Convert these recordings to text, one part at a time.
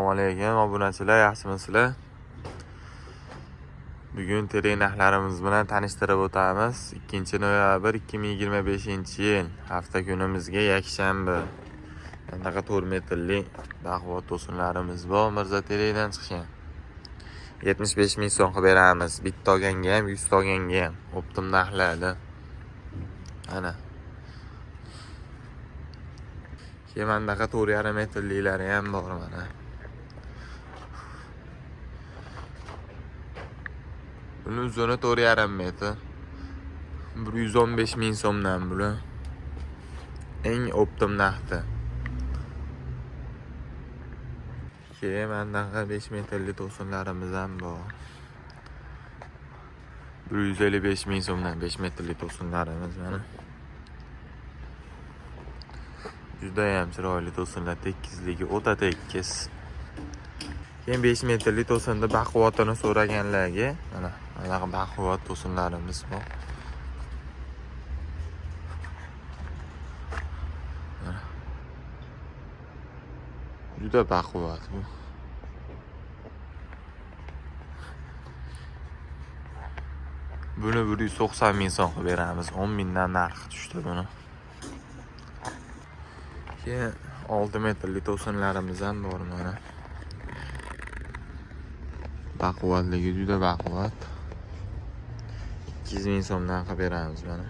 Assalomu alaykum obunachilar, yaxshimisizlar? Bugun terek narxlarimiz bilan tanishtirib o'tamiz. 2-noyabr 2025-yil hafta kunimizga yakshanba. Bunaqa 4 metrli baquvvat to'sinlarimiz bor. Mirza terekdan chiqgan. 75 ming so'm qilib beramiz. Bitta olganga ham, 100 ta olganga ham optim narxlarda. Ana. Kemandaqa 4,5 metrliklari ham bor mana. Buni uzuni 4,5 metr. 115 ming so'mdan bular. Eng optim narxda. Kemandaqa 5 metrli to'sinlarimiz ham bor. 155 ming so'mdan 5 metrli to'sinlarimiz mana. Juda ham chiroyli to'sinlar, tekizligi o'ta tekis. Keyin 5 metrli to'sinda baquvvatini so'raganlarga mana bunaqa baquvvat to'sinlarimiz bor. Juda baquvvat bu. Buni 190 ming so'm qilib beramiz. 10 mingdan narxi tushdi buni. Keyin 6 metrli to'sinlarimiz ham bor mana. Baquvvatligi juda baquvvat. 200 ming so'mdan qilib beramiz mana.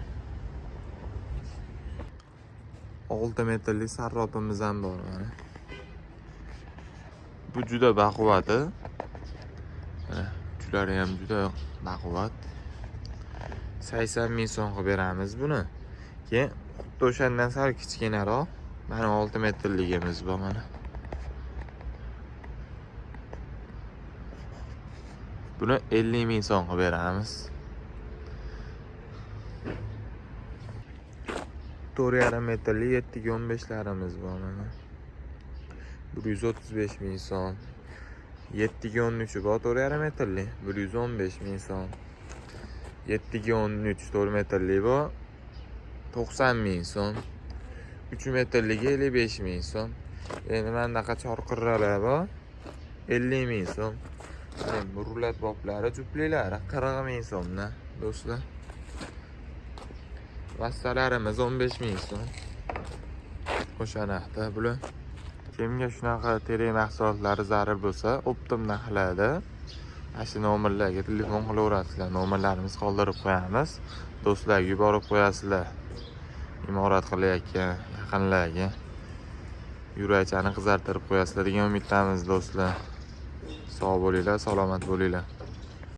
6 metrli sarropimiz ham bor mana. Bu juda baquvvat. Uchlari ham juda baquvvat. 80 ming so'm qilib beramiz buni. Keyin xuddi o'shandan sal kichkinaroq mana 6 metrligimiz bor mana. Buni 50 ming so'm qilib beramiz. 4,5 metrli 7-15larimiz bor mana. 135 ming so'm. 7-13 bor 4,5 metrli 115 ming so'm. 7-13 4 metrli bor 90 ming so'm. 3 metrligi 55 ming so'm. Endi bunaqa chorqirralar bor 50 ming so'm. Bu rulet boblari jupliklari 40 ming so'mdan do'stlar. Vassalarimiz 15 ming so'm. O'sha narxda bular. Kimga shunaqa terek mahsulotlari zarur bo'lsa, optim narxlarda shu nomerlarga telefon qilaverasizlar. Nomerlarimizni qoldirib qo'yamiz. Do'stlarga yuborib qo'yasizlar. Imorat qilayotgan yaqinlarga yurakchani qizartirib qo'yasizlar degan umiddamiz do'stlar. Sog' bo'linglar, salomat bo'linglar.